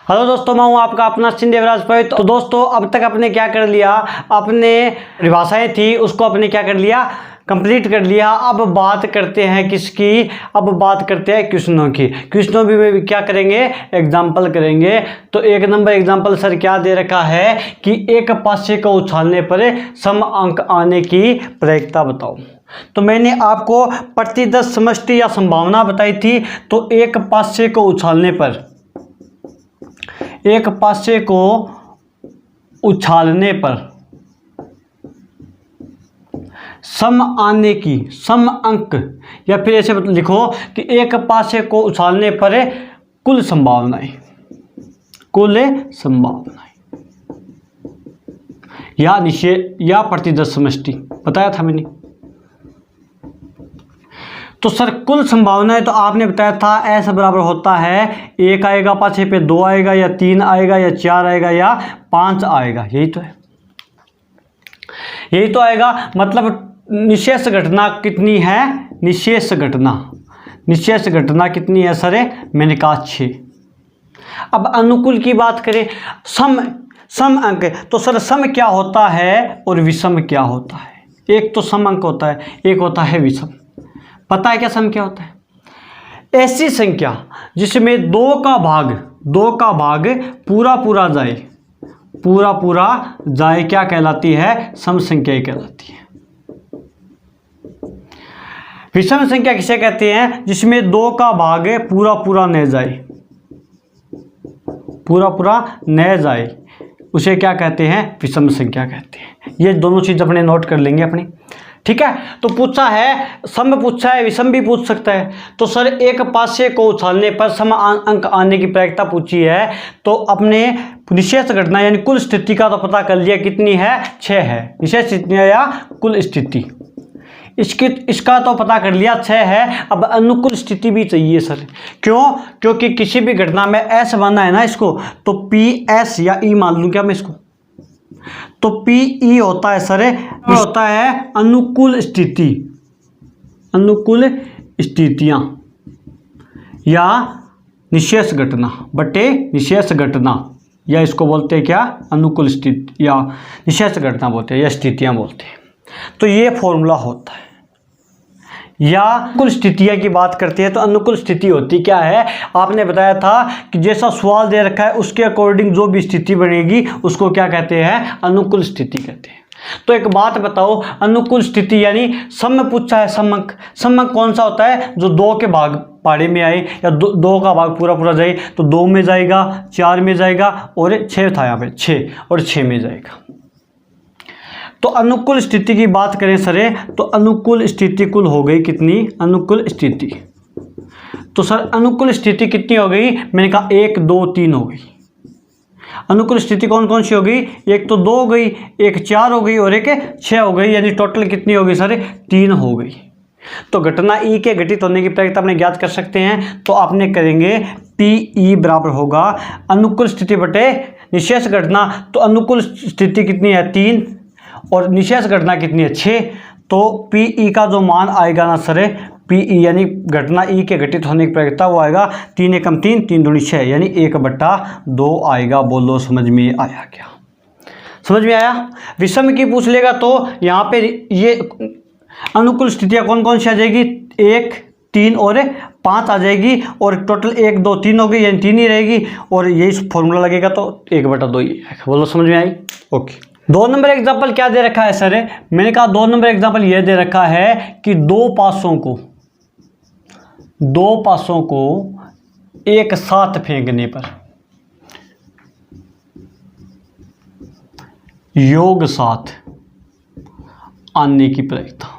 Hello दोस्तों, मैं हूं आपका अपना देवराज पॉइंट। तो दोस्तों, अब तक आपने क्या कर लिया, अपने परिभाषाएं थी उसको आपने क्या कर लिया, कंप्लीट कर लिया। अब बात करते हैं किसकी, अब बात करते हैं क्वेश्चनों की। क्वेश्चनों भी क्या करेंगे, एग्जाम्पल करेंगे। तो एक नंबर एग्जाम्पल सर क्या दे रखा है कि एक पासे को उछालने पर सम अंक आने की प्रयोक्ता बताओ। तो मैंने आपको प्रतिदश समष्टि या संभावना बताई थी। तो एक पासे को उछालने पर, एक पासे को उछालने पर सम आने की, सम अंक, या फिर ऐसे लिखो कि एक पासे को उछालने पर कुल संभावनाएं, कुल संभावनाएं या निषेध या प्रतिदश समष्टि बताया था मैंने। तो सर कुल संभावनाएं तो आपने बताया था एस बराबर होता है, एक आएगा पाछे पे, दो आएगा या तीन आएगा या चार आएगा या पांच आएगा, यही तो है, यही तो आएगा। मतलब निशेष घटना कितनी है, निशेष घटना, निशेष घटना कितनी है सर, मैंने कहा 6। अब अनुकूल की बात करें, सम अंक, तो सर सम क्या होता है और विषम क्या होता है। एक तो सम अंक होता है, एक होता है विषम। पता है क्या सम क्या होता है? ऐसी संख्या जिसमें दो का भाग पूरा पूरा जाए, पूरा पूरा जाए, क्या कहलाती है, सम संख्या कहलाती है। विषम संख्या किसे कहते हैं? जिसमें दो का भाग पूरा पूरा न जाए, पूरा पूरा न जाए, उसे क्या कहते हैं, विषम संख्या कहते हैं। ये दोनों चीज अपने नोट कर लेंगे अपनी, ठीक है। तो पूछा है, सम पूछा है, विषम भी पूछ सकता है। तो सर एक पासे को उछालने पर सम अंक आने की प्रयोक्ता पूछी है। तो अपने निशेष घटना यानी कुल स्थिति का तो पता कर लिया, कितनी है, 6 है। निशेष स्थितियां या कुल स्थिति, इसका तो पता कर लिया 6 है। अब अनुकूल स्थिति भी चाहिए सर, क्यों? क्योंकि किसी भी घटना में एस बनना है ना इसको, तो पी एस या ई मान लूं क्या मैं इसको, तो पी ई होता है सर, होता है अनुकूल स्थिति, अनुकूल स्थितियां या निशेष घटना बटे निशेष घटना, या इसको बोलते हैं क्या, अनुकूल स्थिति या निशेष घटना बोलते हैं या स्थितियां बोलते हैं। तो ये फॉर्मूला होता है। या अनुकूल स्थितियां की बात करते हैं तो अनुकूल स्थिति होती क्या है, आपने बताया था कि जैसा सवाल दे रखा है उसके अकॉर्डिंग जो भी स्थिति बनेगी उसको क्या कहते हैं, अनुकूल स्थिति कहते हैं। तो एक बात बताओ, अनुकूल स्थिति यानी सम पूछा है, समंक, समंक कौन सा होता है, जो दो के भाग पाड़े में आए या दो का भाग पूरा पूरा जाए, तो 2 में जाएगा, 4 में जाएगा और 6 था यहाँ पे 6 और 6 में जाएगा। तो अनुकूल स्थिति की बात करें सर, तो अनुकूल स्थिति कुल हो गई कितनी, अनुकूल स्थिति। तो सर अनुकूल स्थिति कितनी हो गई, मैंने कहा 1 2 3 हो गई। अनुकूल स्थिति कौन कौन सी हो गई, एक तो 2 हो गई, एक 4 हो गई और एक 6 हो गई, यानी टोटल कितनी हो गई सर, 3 हो गई। तो घटना ई के घटित होने की प्रयोक्ता अपने ज्ञात कर सकते हैं। तो आपने करेंगे पी ई बराबर होगा अनुकूल स्थिति बटे निशेष घटना। तो अनुकूल स्थिति कितनी है, 3 और निशेष घटना कितनी है, 6। तो पी ई का जो मान आएगा ना सर, पी ई यानी घटना ई के घटित होने की प्रयोक्ता, वो आएगा 3 एकम 3, 3 दूनी 6, यानी 1/2 आएगा। बोलो समझ में आया क्या, समझ में आया? विषम की पूछ लेगा तो यहाँ पे ये अनुकूल स्थितियाँ कौन कौन सी आ जाएगी, 1 3 और 5 आ जाएगी, और टोटल 1 2 3 हो गई, यानी 3 ही रहेगी, और यही फॉर्मूला लगेगा तो 1/2 ही आएगा। बोलो समझ में आई? ओके। 2 नंबर एग्जाम्पल क्या दे रखा है सर, मैंने कहा 2 नंबर एग्जाम्पल ये दे रखा है कि दो पासों को एक साथ फेंकने पर योग साथ आने की प्रयोक्ता।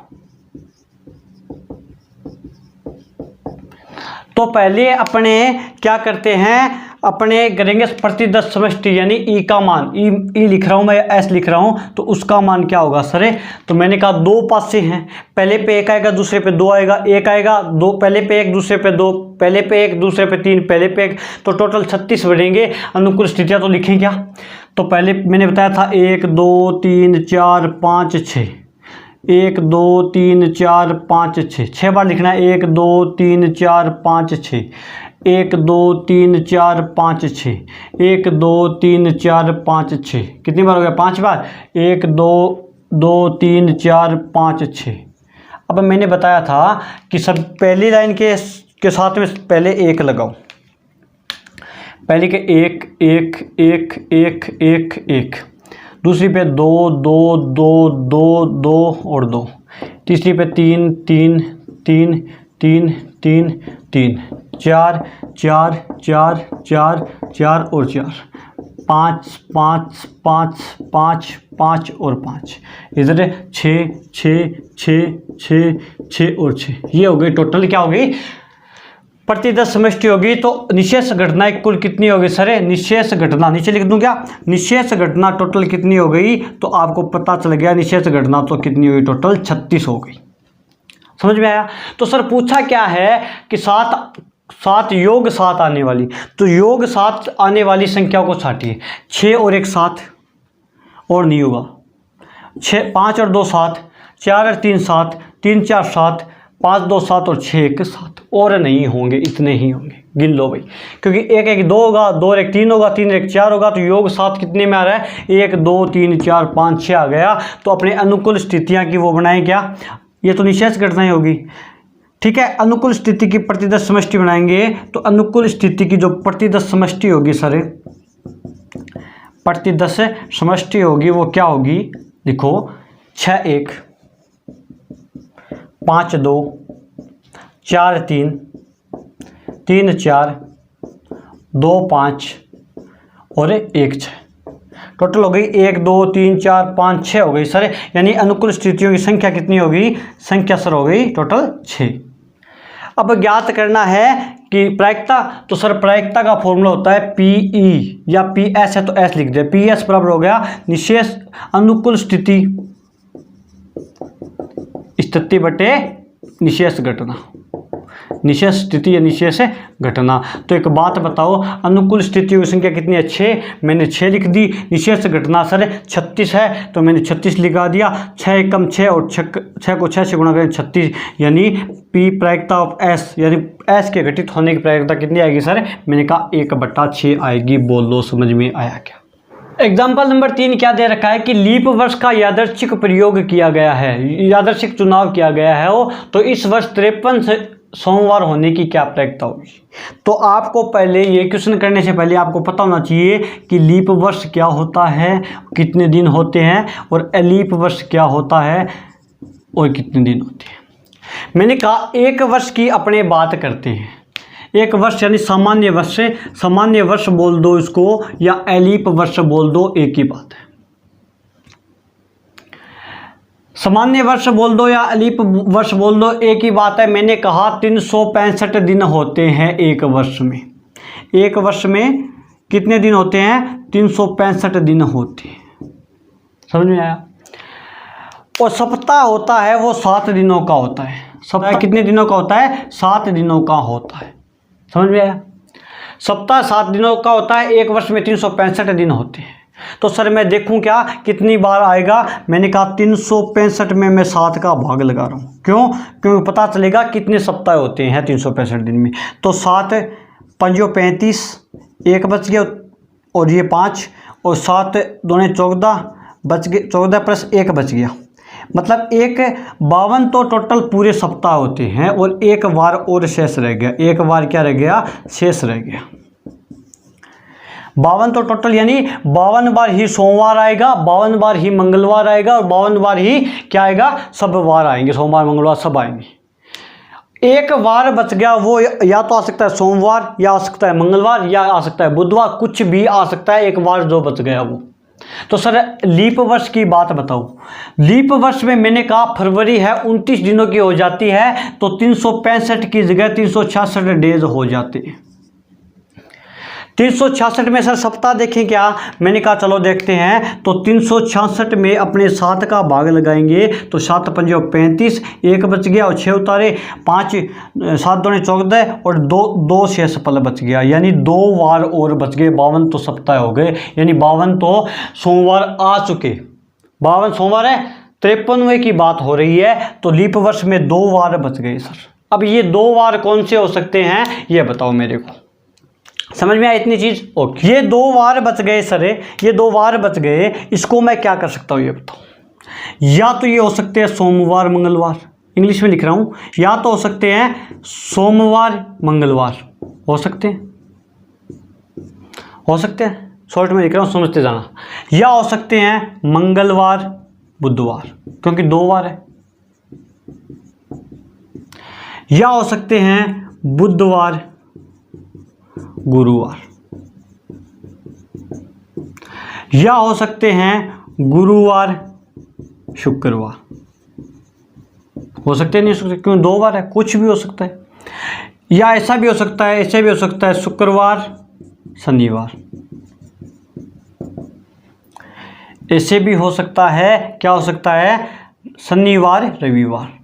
तो पहले अपने क्या करते हैं, अपने करेंगे प्रतिदश समष्टि यानी ई का मान, ई लिख रहा हूं मैं, एस लिख रहा हूं, तो उसका मान क्या होगा सर। तो मैंने कहा 2 पासे हैं, पहले पे 1 आएगा, दूसरे पे 2 आएगा, 1 आएगा, 2 पहले पे 1 दूसरे पे 2, पहले पे 1 दूसरे पे 3, पहले पे 1, तो टोटल 36 बनेंगे। अनुकूल स्थितियां तो लिखें क्या, तो पहले मैंने बताया था 1 2 3 4 5 6, 1 2 3 4 5 6, 6 बार लिखना है, 1 2 3 4 5 6, 1 2 3 4 5 6, 1 2 3 4 5 6, कितनी बार हो गया? 5 बार। 1 2 2 3 4 5 6। अब मैंने बताया था कि सब पहली लाइन के साथ में पहले 1 लगाओ, पहले के 1 1 1 1 1 1, दूसरी पे 2 2 2 2 2 और 2, तीसरी पे 3 3 3 3 3 3, 4 4 4 4 4 और 4, 5 5 5 5 5 और 5, इधर 6 6 6 6 6 और 6। ये हो गई टोटल, क्या होगी? प्रतिदश समष्टि होगी। तो निशेष घटनाएं कुल कितनी होगी सर? निशेष घटना नीचे लिख दूं क्या? निशेष घटना टोटल कितनी हो गई? तो आपको पता चल गया निशेष घटना तो कितनी हुई? टोटल 36 हो गई। समझ में आया? तो सर पूछा क्या है कि सात योग 7 आने वाली, तो योग 7 आने वाली संख्या को छाटिए। 6 और 1 7 और नहीं होगा, 6 5 और 2 7, 4 और 3 7, 3 4 7, 5 2 7 और 6 1 7, और नहीं होंगे, इतने ही होंगे। गिन लो भाई, क्योंकि 1 1 2 होगा, 2 और 1 3 होगा, 3 और 1 4 होगा, तो योग 7 कितने में आ रहा है? 1 2 3 4 5 6 आ गया। तो अपने अनुकूल स्थितियां की वो बनाएं क्या? ये तो निशेष घटनाएं होगी, ठीक है। अनुकूल स्थिति की प्रतिदश समष्टि बनाएंगे, तो अनुकूल स्थिति की जो प्रतिदश समष्टि होगी सर, प्रतिदश समष्टि होगी वो क्या होगी? लिखो 6 1 5 2 4 3 3 4 2 5 और 1 6। टोटल हो गई 1 2 3 4 5 6 हो गई सर। यानी अनुकूल स्थितियों की संख्या कितनी होगी? संख्या सर हो गई टोटल 6। अब ज्ञात करना है कि प्रायिकता, तो सर प्रायिकता का फॉर्मूला होता है पीई या पीएस है तो एस लिख दे। पीएस बराबर हो गया निशेष अनुकूल स्थिति बटे निशेष घटना, निशेष स्थिति या निशेष घटना। तो एक बात बताओ, अनुकूल स्थितियों की संख्या कितनी है? 6, मैंने 6 लिख दी। निशेष घटना सर 36 है तो मैंने 36 लिखा दिया। 6 एकम 6 और 6 को 6 से गुणा करें 36, यानी पी प्रायिकता ऑफ एस, यानी एस के घटित होने की प्रायिकता कितनी आएगी सर? मैंने कहा 1/6 आएगी। बोलो समझ में आया क्या? एग्जाम्पल नंबर 3 क्या दे रखा है कि लीप वर्ष का यादृच्छिक प्रयोग किया गया है, यादृच्छिक चुनाव किया गया है वो, तो इस वर्ष 53 से सोमवार होने की क्या प्रायिकता होगी? तो आपको पहले ये क्वेश्चन करने से पहले आपको पता होना चाहिए कि लीप वर्ष क्या होता है, कितने दिन होते हैं, और अलीप वर्ष क्या होता है और कितने दिन होते हैं। मैंने कहा एक वर्ष की अपने बात करते हैं। एक वर्ष यानी सामान्य वर्ष, सामान्य वर्ष बोल दो इसको या अलीप वर्ष बोल दो, एक ही बात है। सामान्य वर्ष बोल दो या अलीप वर्ष बोल दो, एक ही बात है। मैंने कहा 365 दिन होते हैं एक वर्ष में। एक वर्ष में कितने दिन होते हैं? 365 दिन होते हैं। समझ में आया? और सप्ताह होता है वो 7 दिनों का होता है। सप्ताह कितने दिनों का होता है? 7 दिनों का होता है। समझ में आया? सप्ताह 7 दिनों का होता है। एक वर्ष में 365 दिन होते हैं। तो सर मैं देखूं क्या कितनी बार आएगा? मैंने कहा 365 में मैं 7 का भाग लगा रहा हूँ। क्यों? क्योंकि पता चलेगा कितने सप्ताह होते हैं 365 दिन में। तो 7 5 35, 1 बच गया और ये 5, और 7 दूने 14 बच गए, 14 प्लस 1 बच गया। मतलब 52 तो टोटल पूरे सप्ताह होते हैं, और एक वार और शेष रह गया। एक वार क्या रह गया? शेष रह गया। 52 तो टोटल, यानी 52 बार ही सोमवार आएगा, 52 बार ही मंगलवार आएगा, और 52 बार ही क्या आएगा? सब वार आएंगे, सोमवार मंगलवार सब आएंगे। एक वार बच गया, वो या तो आ सकता है सोमवार, या आ सकता है मंगलवार, या आ सकता है बुधवार, कुछ भी आ सकता है। एक वार जो बच गया वो। तो सर लीप वर्ष की बात बताओ। लीप वर्ष में मैंने कहा फरवरी है 29 दिनों की हो जाती है, तो 365 की जगह 366 डेज हो जाते हैं। 366 में सर सप्ताह देखें क्या? मैंने कहा चलो देखते हैं। तो 366 में अपने 7 का भाग लगाएंगे, तो 7 5 35, 1 बच गया और 6 उतारे, 5 7 दूने 14 और 2 शेष पल बच गया, यानी 2 वार और बच गए। 52 तो सप्ताह हो गए, यानी 52 तो सोमवार आ चुके। 52 सोमवार है। 53वें की बात हो रही है, तो लीप वर्ष में 2 वार बच गए सर। अब ये 2 वार कौन से हो सकते हैं ये बताओ मेरे को। समझ में आया इतनी चीज़? ओके, ये 2 वार बच गए सर, ये 2 वार बच गए, इसको मैं क्या कर सकता हूँ ये बताओ। या तो ये हो सकते हैं सोमवार मंगलवार, इंग्लिश में लिख रहा हूँ, या तो हो सकते हैं सोमवार मंगलवार, हो सकते हैं, शॉर्ट में लिख रहा हूँ, समझते जाना। या हो सकते हैं मंगलवार बुधवार, क्योंकि 2 वार है। या हो सकते हैं बुधवार गुरुवार, या हो सकते हैं गुरुवार शुक्रवार, हो सकते हैं, नहीं हो सकते, क्यों 2 बार है, कुछ भी हो सकता है। या ऐसा भी हो सकता है, ऐसे भी हो सकता है शुक्रवार शनिवार, ऐसे भी हो सकता है, क्या हो सकता है, शनिवार रविवार,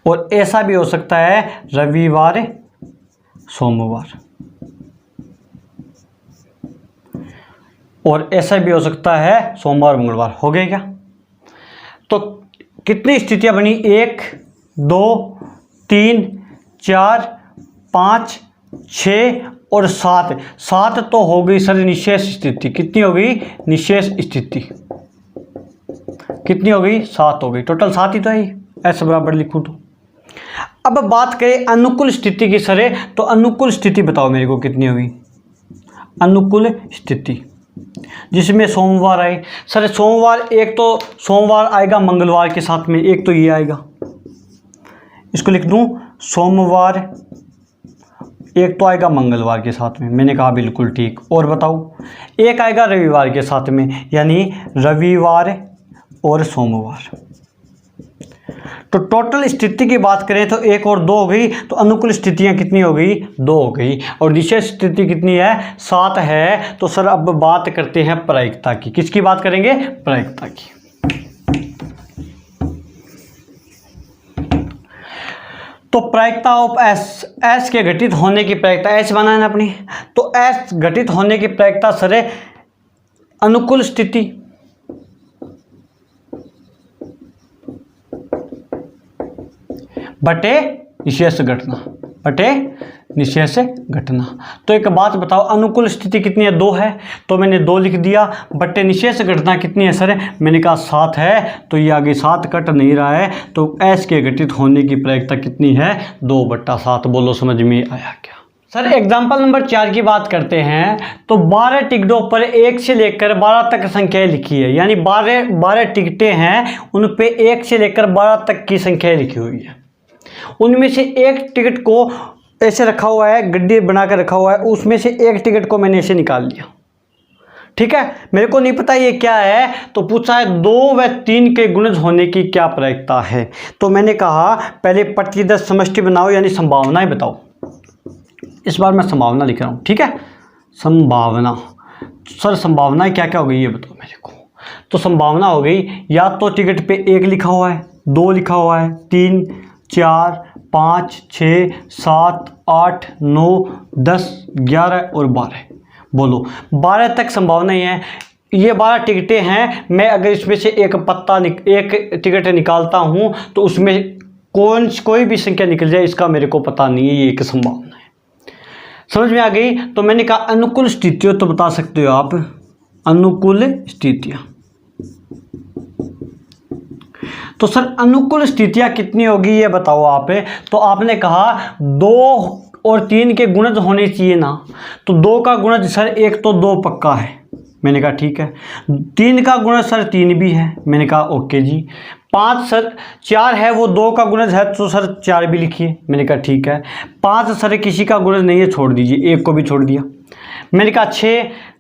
और ऐसा भी हो सकता है रविवार सोमवार, और ऐसा भी हो सकता है सोमवार मंगलवार। हो गए क्या? तो कितनी स्थितियां बनी? 1 2 3 4 5 6 और 7। 7 तो हो गई सर निशेष स्थिति। कितनी हो गई? निशेष स्थिति। कितनी हो गई? 7 हो गई। टोटल 7 ही तो है। ऐसे बराबर लिखूं तो। अब बात करें अनुकूल स्थिति की सर, तो अनुकूल स्थिति बताओ मेरे को कितनी होगी? अनुकूल स्थिति जिसमें सोमवार आए सर, सोमवार, एक तो सोमवार आएगा मंगलवार के साथ में, एक तो ये आएगा, इसको लिख दूं सोमवार, एक तो आएगा मंगलवार के साथ में, मैंने कहा बिल्कुल ठीक। और बताओ, एक आएगा रविवार के साथ में, यानी रविवार और सोमवार। तो टोटल स्थिति की बात करें तो 1 और 2 हो गई, तो अनुकूल स्थितियां कितनी हो गई? 2 हो गई। और निशेष स्थिति कितनी है? 7 है। तो सर अब बात करते हैं प्रायिकता की। किसकी बात करेंगे? प्रायिकता की। तो प्रायिकता ऑफ एस, एस के घटित होने की प्रायिकता, एस बनाना है अपनी, तो एस घटित होने की प्रायिकता सर अनुकूल स्थिति बटे निशेष घटना, बटे निशेष घटना। तो एक बात बताओ, अनुकूल स्थिति कितनी है? 2 है, तो मैंने 2 लिख दिया। बटे निशेष घटना कितनी है सर? मैंने कहा 7 है, तो ये आगे 7 कट नहीं रहा है, तो एस के घटित होने की प्रायिकता कितनी है? 2/7। बोलो समझ में आया क्या? सर एग्जाम्पल नंबर 4 की बात करते हैं। तो 12 टिकटों पर 1 से लेकर 12 तक संख्याएं लिखी है, यानी 12 टिकटें हैं, उन पे 1 से लेकर 12 तक की संख्याएं लिखी हुई है। उनमें से एक टिकट को ऐसे रखा हुआ है, गड्डी बनाकर रखा हुआ है, उसमें से एक टिकट को मैंने ऐसे निकाल लिया। ठीक है, मेरे को नहीं पता ये क्या है, तो पूछा है 2 व 3 के गुणज होने की क्या प्रायिकता है। तो मैंने कहा पहले प्रतिदर्श समष्टि बनाओ, यानी संभावनाएं बताओ। इस बार मैं संभावना लिख रहा हूँ। ठीक है, संभावना। सर संभावनाएं क्या क्या हो गई ये बताओ मेरे को। तो संभावना हो गई, या तो टिकट पे 1 लिखा हुआ है, 2 लिखा हुआ है, 3 4 5 6 7 8 9 10 11 और 12। बोलो 12 तक संभावना है। ये 12 टिकटें हैं, मैं अगर इसमें से एक टिकट निकालता हूँ तो उसमें कोई भी संख्या निकल जाए, इसका मेरे को पता नहीं है, ये एक संभावना है। समझ में आ गई? तो मैंने कहा अनुकूल स्थितियों, तो बता सकते हो आप अनुकूल स्थितियाँ। तो सर अनुकूल स्थितियां कितनी होगी ये बताओ आप। तो आपने कहा 2 और 3 के गुणज होने चाहिए ना, तो 2 का गुणज सर, एक तो 2 पक्का है, मैंने कहा ठीक है। 3 का गुणज सर 3 भी है, मैंने कहा ओके जी। 5 सर 4 है, वो 2 का गुणज है, तो सर 4 भी लिखिए, मैंने कहा ठीक है। 5 सर किसी का गुणज नहीं है, छोड़ दीजिए, 1 को भी छोड़ दिया। मैंने कहा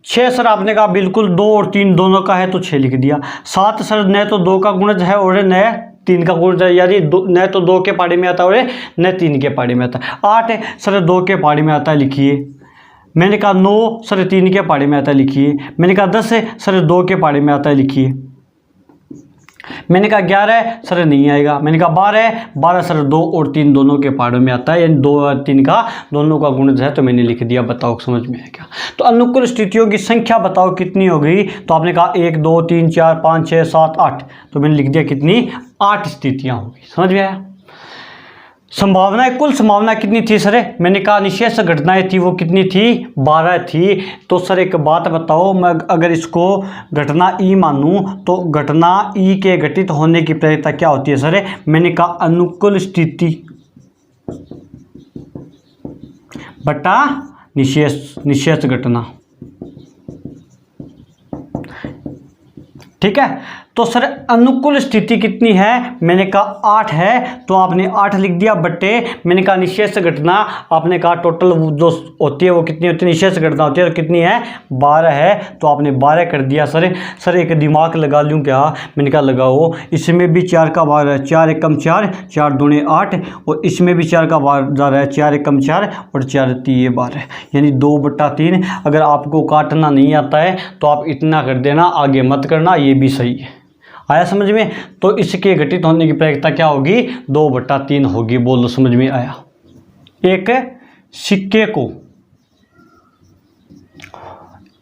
6 सर आपने कहा बिल्कुल 2 और 3 दोनों का है, तो 6 लिख दिया। 7 सर न तो 2 का गुणज है और न 3 का गुणज है, यानी न तो 2 के पाड़े में आता है और न 3 के पाड़े में आता है। 8 है सर 2 के पाड़े में आता है, लिखिए। मैंने कहा 9 सर 3 के पाड़े में आता है, लिखिए। मैंने कहा 10 है सर 2 के पाड़े में आता है, लिखिए। मैंने कहा 11 सर नहीं आएगा। मैंने कहा 12 सर 2 और 3 दोनों के पाड़ों में आता है, यानी 2 और 3 का दोनों का गुणज है, तो मैंने लिख दिया। बताओ समझ में आया क्या? तो अनुकूल स्थितियों की संख्या बताओ कितनी हो गई। तो आपने कहा 1 2 3 4 5 6 7 8, तो मैंने लिख दिया कितनी? 8 स्थितियां होंगी। समझ में आया? संभावनाएं, कुल संभावना कितनी थी सर? मैंने कहा निशेष घटनाएं थी वो कितनी थी? 12 थी। तो सर एक बात बताओ, मैं अगर इसको घटना ई मानूं तो घटना ई के घटित होने की प्रक्रिया क्या होती है सर? मैंने कहा अनुकूल स्थिति बटा निशेष घटना। ठीक है, तो सर अनुकूल स्थिति कितनी है? मैंने कहा 8 है, तो आपने 8 लिख दिया बट्टे मैंने कहा निशेष घटना, आपने कहा टोटल जो होती है वो कितनी होती है? निशेष घटना होती है तो कितनी है? 12 है, तो आपने 12 कर दिया सर। सर एक दिमाग लगा लूँ क्या? मैंने कहा लगाओ, इसमें भी 4 का बार है, 4 एकम 4, 4 दूने 8, और इसमें भी 4 का बार जा रहा है, 4 एकम 4 और 4 3 12, यानी 2/3। अगर आपको काटना नहीं आता है तो आप इतना कर देना, आगे मत करना, ये भी सही है। आया समझ में? तो इसके घटित होने की प्रायिकता क्या होगी? 2/3 होगी। बोलो समझ में आया? एक सिक्के को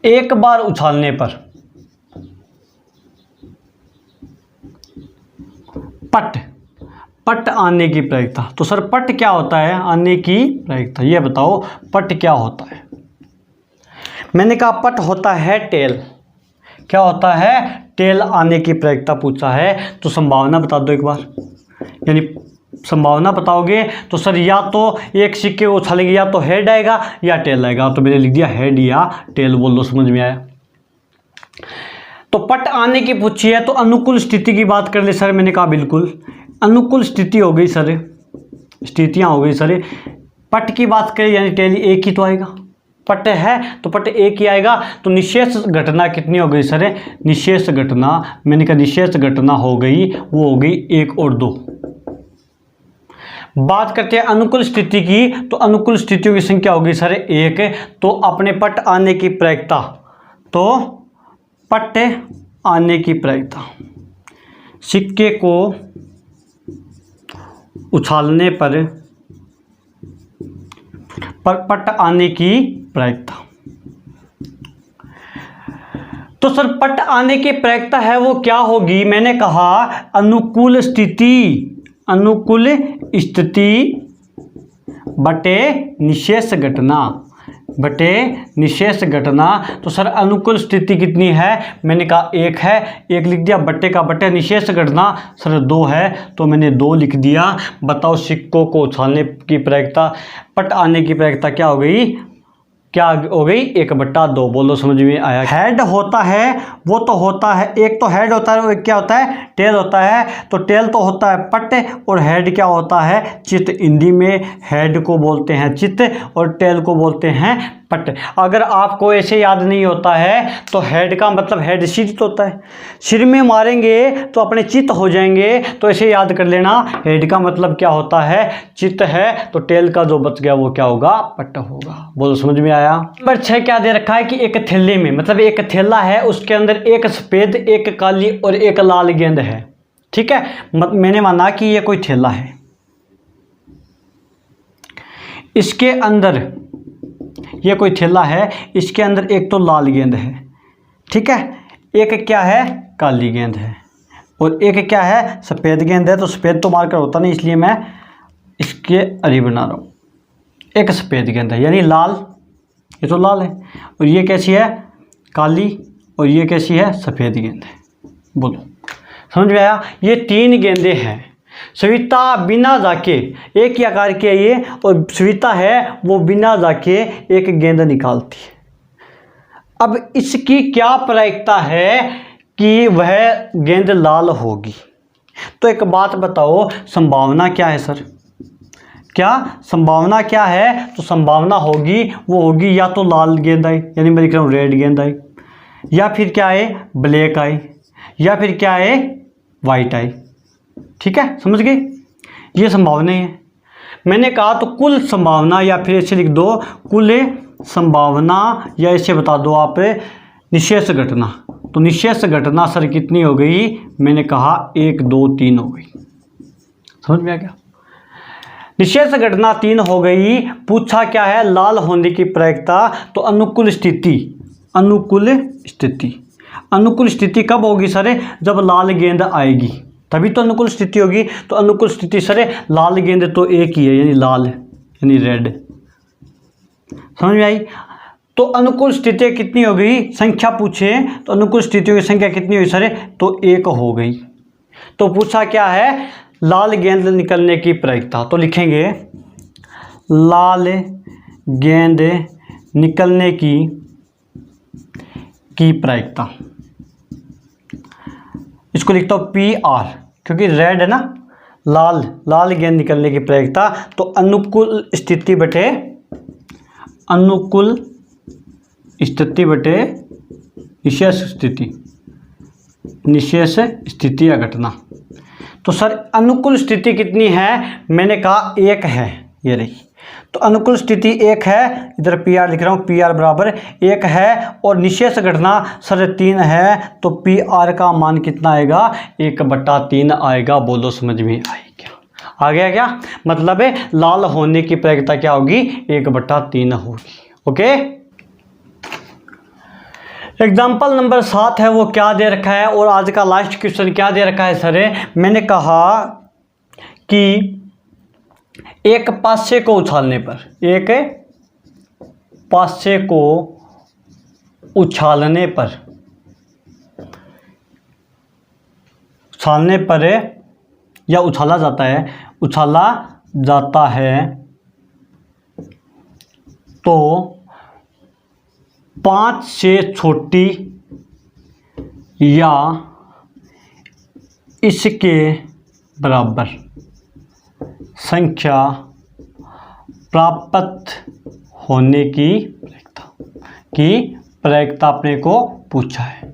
एक बार उछालने पर पट आने की प्रायिकता। तो सर पट क्या होता है? आने की प्रायिकता। ये बताओ पट क्या होता है? मैंने कहा पट होता है टेल। क्या होता है? टेल आने की प्रायिकता पूछा है। तो संभावना बता दो एक बार, यानी संभावना बताओगे तो सर या तो एक सिक्के को उछालेंगे, या तो हेड आएगा या टेल आएगा। तो मैंने लिख दिया हेड या टेल। बोल दो समझ में आया? तो पट आने की पूछी है, तो अनुकूल स्थिति की बात कर ले सर। मैंने कहा बिल्कुल अनुकूल स्थिति हो गई सर, स्थितियाँ हो गई सर। पट की बात करें यानी टेल एक ही तो आएगा, पट है तो पट एक ही आएगा। तो निशेष घटना कितनी हो गई सर? निशेष घटना, मैंने कहा निशेष घटना हो गई, वो हो गई 1 और 2। बात करते हैं अनुकूल स्थिति की, तो अनुकूल स्थितियों की संख्या होगी सर 1। तो अपने पट आने की प्रायिकता, तो पट आने की प्रायिकता, सिक्के को उछालने पर पट आने की प्रायिकता। तो सर पट आने की प्रायिकता है वो क्या होगी? मैंने कहा अनुकूल स्थिति बटे निशेष घटना, तो सर अनुकूल स्थिति कितनी है? मैंने कहा 1 है, 1 लिख दिया, बट्टे का बट्टे। निशेष घटना सर 2 है, तो मैंने 2 लिख दिया। बताओ सिक्कों को उछालने की प्रायिकता, पट आने की प्रायिकता क्या हो गई? क्या हो गई? 1/2। बोलो समझ में आया? हेड होता है वो तो होता है, एक तो हेड होता है, एक क्या होता है? टेल होता है। तो टेल तो होता है पट, और हेड क्या होता है? चित्त। हिंदी में हेड को बोलते हैं चित्त और टेल को बोलते हैं पट। अगर आपको ऐसे याद नहीं होता है तो हेड का मतलब हेड सिर होता है, सिर में मारेंगे तो अपने चित्त हो जाएंगे, तो ऐसे याद कर लेना। हेड का मतलब क्या होता है? चित्त है, तो टेल का जो बच गया वो क्या होगा? पट होगा। बोलो समझ में आया? नंबर 6 क्या दे रखा है कि एक थैले में, मतलब एक थैला है, उसके अंदर एक सफ़ेद, एक काली और एक लाल गेंद है। ठीक है, मैंने माना कि ये कोई थैला है, इसके अंदर ये कोई थैला है, इसके अंदर एक तो लाल गेंद है, ठीक है, एक क्या है? काली गेंद है, और एक क्या है? सफ़ेद गेंद है। तो सफ़ेद तो मार्कर होता नहीं, इसलिए मैं इसके अरी बना रहा हूँ। एक सफ़ेद गेंद है यानी लाल, ये तो लाल है, और ये कैसी है? काली, और ये कैसी है? सफ़ेद गेंद है। बोलो समझ में आया? ये 3 गेंदें हैं। सविता बिना जाके एक ही आकार की है ये, और सविता है वो बिना जाके एक गेंद निकालती है। अब इसकी क्या प्रायिकता है कि वह गेंद लाल होगी? तो एक बात बताओ, संभावना क्या है सर? क्या संभावना क्या है? तो संभावना होगी वो होगी या तो लाल गेंद आई, यानी मैं लिख रहा हूँ रेड गेंद आई, या फिर क्या है? ब्लैक आई, या फिर क्या है? वाइट आई। ठीक है, समझ गए? ये संभावना है। मैंने कहा तो कुल संभावना, या फिर ऐसे लिख दो कुल संभावना, या ऐसे बता दो आप निशेष घटना। तो निशेष घटना सर कितनी हो गई? मैंने कहा 1 2 3 हो गई। समझ में आ गया? निशेष घटना 3 हो गई। पूछा क्या है? लाल होने की प्रायिकता। तो अनुकूल स्थिति, अनुकूल स्थिति कब होगी सर? जब लाल गेंद आएगी। तभी तो अनुकूल स्थिति होगी। तो अनुकूल स्थिति सर लाल गेंद तो एक ही है, यानी लाल यानी रेड। समझ में आई? तो अनुकूल स्थिति कितनी हो गई, संख्या पूछे तो अनुकूल स्थितियों की संख्या कितनी हुई सर, तो एक हो गई। तो पूछा क्या है, लाल गेंद निकलने की प्रायिकता। तो लिखेंगे लाल गेंद निकलने की प्रायिकता, इसको लिखता हूँ PR, क्योंकि रेड है ना, लाल गेंद निकलने की प्रायिकता। तो अनुकूल स्थिति बटे निशेष स्थिति या घटना। तो सर अनुकूल स्थिति कितनी है, मैंने कहा एक है, ये रही। तो अनुकूल स्थिति एक है, इधर PR लिख रहा हूँ, PR बराबर एक है, और निशेष घटना सर 3 है। तो PR का मान कितना आएगा, 1/3 आएगा। बोलो समझ में आई क्या? आ गया क्या? मतलब है लाल होने की प्रायिकता क्या होगी, 1/3 होगी। ओके, एग्जाम्पल नंबर 7 है, वो क्या दे रखा है, और आज का लास्ट क्वेश्चन क्या दे रखा है सर, मैंने कहा कि एक पासे को उछालने पर या उछाला जाता है तो 5 से छोटी या इसके बराबर संख्या प्राप्त होने की प्रायिकता अपने को पूछा है।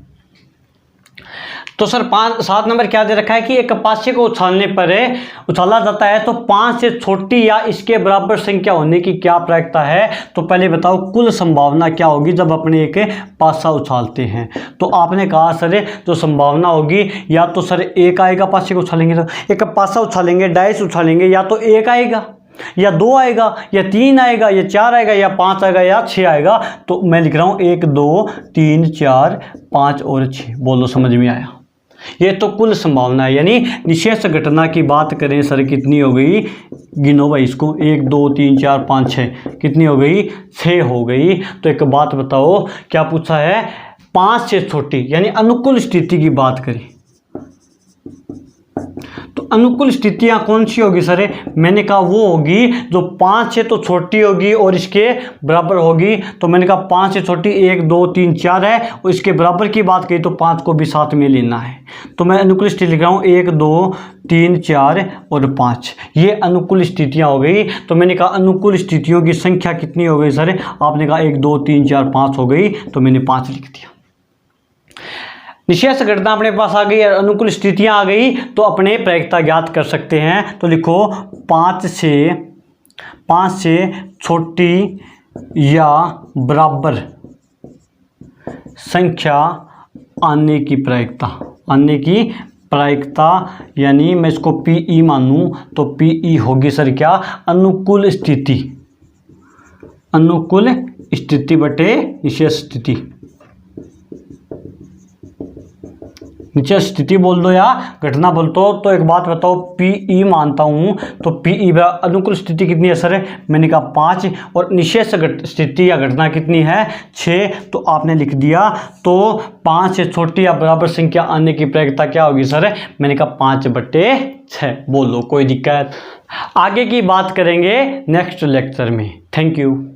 तो सर 7 नंबर क्या दे रखा है कि एक पासे को उछाला जाता है तो 5 से छोटी या इसके बराबर संख्या होने की क्या प्रायिकता है। तो पहले बताओ कुल संभावना क्या होगी जब अपने एक पासा उछालते हैं। तो आपने कहा सर जो संभावना होगी, या तो सर एक आएगा, पासे को उछालेंगे तो एक पासा उछालेंगे, डाइस उछालेंगे, या तो एक आएगा या 2 आएगा या 3 आएगा या 4 आएगा या 5 आएगा या 6 आएगा। तो मैं लिख रहा हूँ 1 2 3 4 5 और 6। बोलो समझ में आया? ये तो कुल संभावना है, यानी निशेष घटना की बात करें सर कितनी हो गई, गिनो भाई इसको, 1 2 3 4 5 6, कितनी हो गई, 6 हो गई। तो एक बात बताओ, क्या पूछा है, 5 से छोटी यानी अनुकूल स्थिति की बात करें तो अनुकूल स्थितियां कौन सी होगी सर, मैंने कहा वो होगी जो 5 से तो छोटी होगी और इसके बराबर होगी। तो मैंने कहा 5 से छोटी 1 2 3 4 है, और इसके बराबर की बात कही तो 5 को भी साथ में लेना है। तो मैं अनुकूल स्थिति लिख रहा हूँ 1 2 3 4 और 5, ये अनुकूल स्थितियां हो गई। तो मैंने कहा अनुकूल स्थितियों की संख्या कितनी हो गई सर, आपने कहा 1 2 3 4 5 हो गई, तो मैंने 5 लिख दिया। निशेष घटना अपने पास आ गई और अनुकूल स्थितियां आ गई, तो अपने प्रायिकता ज्ञात कर सकते हैं। तो लिखो 5 से छोटी या बराबर संख्या आने की प्रायिकता, यानी मैं इसको PE मानूं तो PE होगी सर क्या, अनुकूल स्थिति बटे निशेष स्थिति। निशेष स्थिति बोल दो या घटना बोल दो। तो एक बात बताओ, PE मानता हूं तो PE अनुकूल स्थिति कितनी है सर, मैंने कहा 5, और निशेष स्थिति या घटना कितनी है, 6। तो आपने लिख दिया। तो 5 से छोटी या बराबर संख्या आने की प्रायिकता क्या होगी सर, मैंने कहा 5/6। बोलो कोई दिक्कत? आगे की बात करेंगे नेक्स्ट लेक्चर में। Thank you.